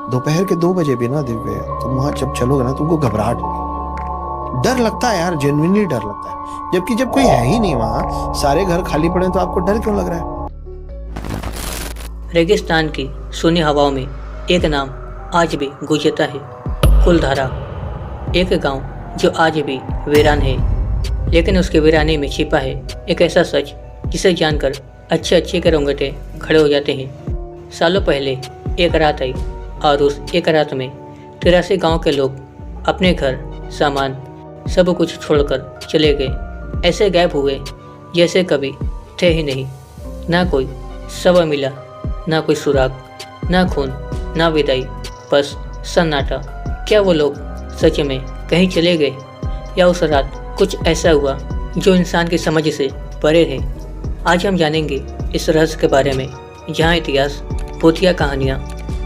दोपहर के 2 बजे भी ना दिव्य, तुम वहां जब चलोगे ना तुमको घबराहट होगी, डर लगता है यार, जेन्युइनली डर लगता है। जबकि जब कोई है ही नहीं वहां, सारे घर खाली पड़े तो आपको डर क्यों लग रहा है? रेगिस्तान की सूनी हवाओं में एक नाम आज भी गूंजता है, कुलधारा। एक गांव जो आज भी वीरान है, लेकिन उसके वीराने में छिपा है एक ऐसा सच जिसे जानकर अच्छे अच्छे के रोंगटे खड़े हो जाते हैं। सालों पहले एक रात आई और उस एक रात में 83 गांव के लोग अपने घर, सामान, सब कुछ छोड़कर चले गए। ऐसे गायब हुए जैसे कभी थे ही नहीं। ना कोई शव मिला, ना कोई सुराग, ना खून, ना विदाई, बस सन्नाटा। क्या वो लोग सच में कहीं चले गए, या उस रात कुछ ऐसा हुआ जो इंसान की समझ से परे है? आज हम जानेंगे इस रहस्य के बारे में, जहाँ इतिहास, भूतिया कहानियाँ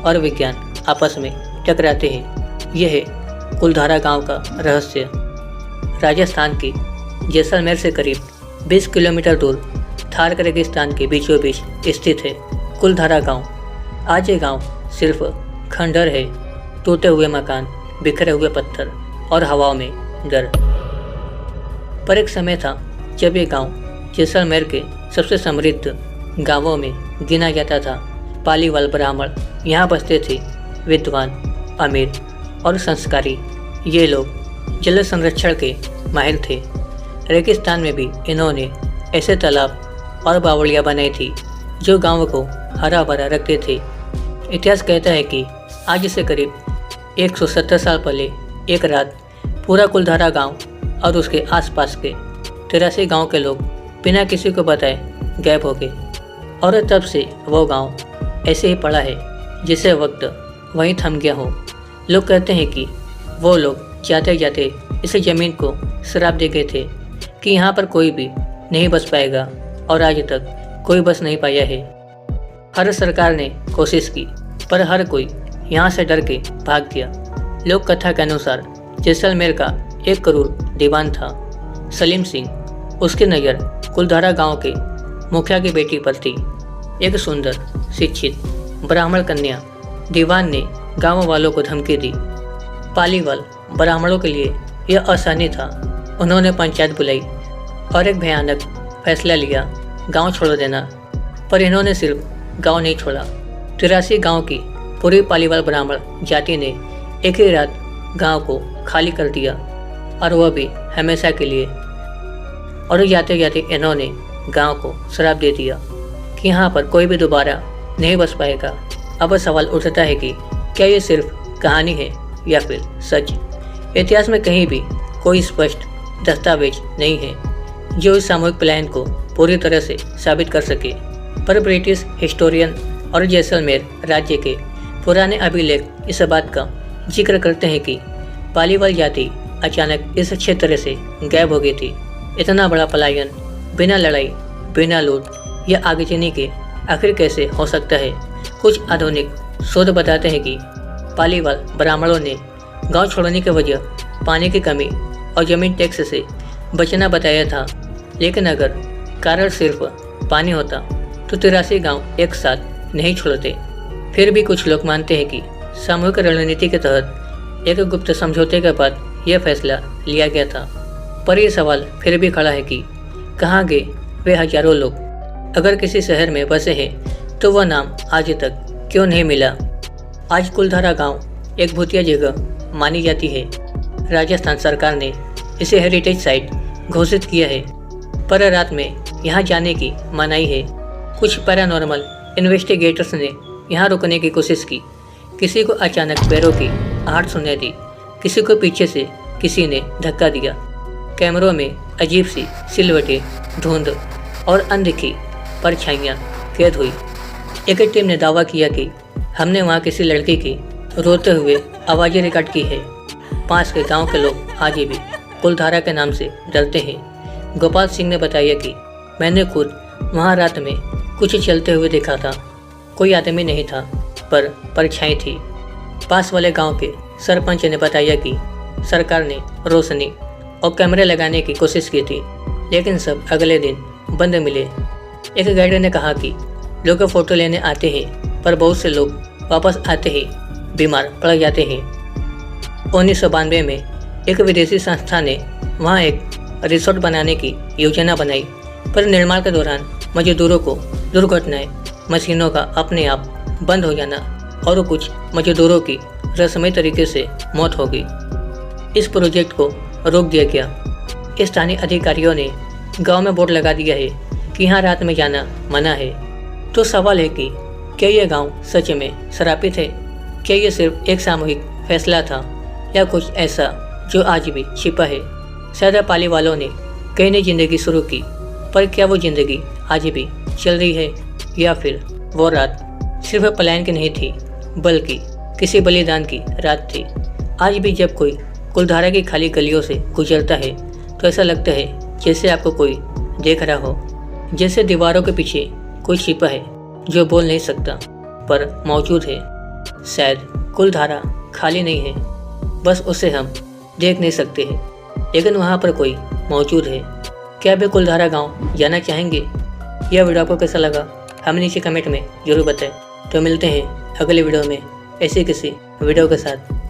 और विज्ञान आपस में टकराते हैं। यह है कुलधारा गांव का रहस्य। राजस्थान के जैसलमेर से करीब 20 किलोमीटर दूर थार रेगिस्तान के बीचों बीच स्थित है कुलधारा गांव। आज ये गांव सिर्फ खंडहर है, टूटे हुए मकान, बिखरे हुए पत्थर और हवाओं में डर। पर एक समय था जब ये गांव जैसलमेर के सबसे समृद्ध गांवों में गिना जाता था। पालीवाल ब्राह्मण यहाँ बसते थे, विद्वान, अमीर और संस्कारी। ये लोग जल संरक्षण के माहिर थे। रेगिस्तान में भी इन्होंने ऐसे तालाब और बावड़ियाँ बनाई थी जो गांव को हरा भरा रखते थे। इतिहास कहता है कि आज से करीब 170 साल पहले एक रात पूरा कुलधारा गांव और उसके आसपास के 83 गांव के लोग बिना किसी को बताए गायब हो गए। और तब से वो गांव ऐसे ही पड़ा है जिसे वक्त वहीं थम गया हो। लोग कहते हैं कि वो लोग जाते जाते इस ज़मीन को श्राप दे गए थे कि यहाँ पर कोई भी नहीं बस पाएगा, और आज तक कोई बस नहीं पाया है। हर सरकार ने कोशिश की, पर हर कोई यहाँ से डर के भाग गया। लोक कथा के अनुसार जैसलमेर का एक क्रूर दीवान था, सलीम सिंह। उसकी नज़र कुलधारा गांव के मुखिया की बेटी पर थी, एक सुंदर, शिक्षित ब्राह्मण कन्या। दीवान ने गांव वालों को धमकी दी। पालीवाल ब्राह्मणों के लिए यह आसानी था। उन्होंने पंचायत बुलाई और एक भयानक फैसला लिया, गांव छोड़ देना। पर इन्होंने सिर्फ गांव नहीं छोड़ा, 83 गांव की पूरी पालीवाल ब्राह्मण जाति ने एक ही रात गांव को खाली कर दिया, और वह भी हमेशा के लिए। और जाते जाते इन्होंने गांव को श्राप दे दिया कि यहाँ पर कोई भी दोबारा नहीं बस पाएगा। अब सवाल उठता है कि क्या ये सिर्फ कहानी है या फिर सच? इतिहास में कहीं भी कोई स्पष्ट दस्तावेज नहीं है जो इस सामूहिक प्लान को पूरी तरह से साबित कर सके। पर ब्रिटिश हिस्टोरियन और जैसलमेर राज्य के पुराने अभिलेख इस बात का जिक्र करते हैं कि पालीवाल जाति अचानक इस क्षेत्र से गायब हो गई थी। इतना बड़ा पलायन बिना लड़ाई, बिना लूट या आगजनी के आखिर कैसे हो सकता है? कुछ आधुनिक शोध बताते हैं कि पालीवाल ब्राह्मणों ने गांव छोड़ने की वजह पानी की कमी और जमीन टैक्स से बचना बताया था। लेकिन अगर कारण सिर्फ पानी होता तो 83 गांव एक साथ नहीं छोड़ते। फिर भी कुछ लोग मानते हैं कि सामूहिक रणनीति के तहत एक गुप्त समझौते के बाद यह फैसला लिया गया था। पर यह सवाल फिर भी खड़ा है कि कहाँ गए वे हजारों लोग? अगर किसी शहर में बसे हैं तो वह नाम आज तक क्यों नहीं मिला? आज कुलधारा गांव एक भूतिया जगह मानी जाती है। राजस्थान सरकार ने इसे हेरिटेज साइट घोषित किया है, पर रात में यहाँ जाने की मनाही है। कुछ पैरानॉर्मल इन्वेस्टिगेटर्स ने यहाँ रुकने की कोशिश की। किसी को अचानक पैरों की आहट सुनाई दी, किसी को पीछे से किसी ने धक्का दिया। कैमरों में अजीब सी सिलवटें, धुंध और अनदिखी परछाइयाँ कैद हुई। एक टीम ने दावा किया कि हमने वहाँ किसी लड़की की रोते हुए आवाज़ें रिकॉर्ड की है। पास के गांव के लोग आज भी कुलधारा के नाम से डरते हैं। गोपाल सिंह ने बताया कि मैंने खुद वहाँ रात में कुछ चलते हुए देखा था। कोई आदमी नहीं था, पर परछाई थी। पास वाले गांव के सरपंच ने बताया कि सरकार ने रोशनी और कैमरे लगाने की कोशिश की थी, लेकिन सब अगले दिन बंद मिले। एक गाइड ने कहा कि लोग फ़ोटो लेने आते हैं, पर बहुत से लोग वापस आते ही बीमार पड़ जाते हैं। 1992 में एक विदेशी संस्था ने वहाँ एक रिसोर्ट बनाने की योजना बनाई, पर निर्माण के दौरान मजदूरों को दुर्घटनाएं, मशीनों का अपने आप बंद हो जाना और कुछ मजदूरों की रहस्यमय तरीके से मौत हो गई। इस प्रोजेक्ट को रोक दिया गया। स्थानीय अधिकारियों ने गांव में बोर्ड लगा दिया है कि यहाँ रात में जाना मना है। तो सवाल है कि क्या ये गांव सच में श्रापित है? क्या ये सिर्फ एक सामूहिक फैसला था या कुछ ऐसा जो आज भी छिपा है? शायद पाली वालों ने कई नई जिंदगी शुरू की, पर क्या वो जिंदगी आज भी चल रही है, या फिर वो रात सिर्फ पलायन की नहीं थी बल्कि किसी बलिदान की रात थी? आज भी जब कोई कुलधारा की खाली गलियों से गुजरता है तो ऐसा लगता है जैसे आपको कोई देख रहा हो, जैसे दीवारों के पीछे कोई छिपा है जो बोल नहीं सकता पर मौजूद है। शायद कुलधारा खाली नहीं है, बस उसे हम देख नहीं सकते हैं, लेकिन वहाँ पर कोई मौजूद है। क्या भी कुलधारा गांव जाना चाहेंगे? यह वीडियो आपको कैसा लगा हमें नीचे कमेंट में जरूर बताएं। तो मिलते हैं अगले वीडियो में ऐसे किसी वीडियो के साथ।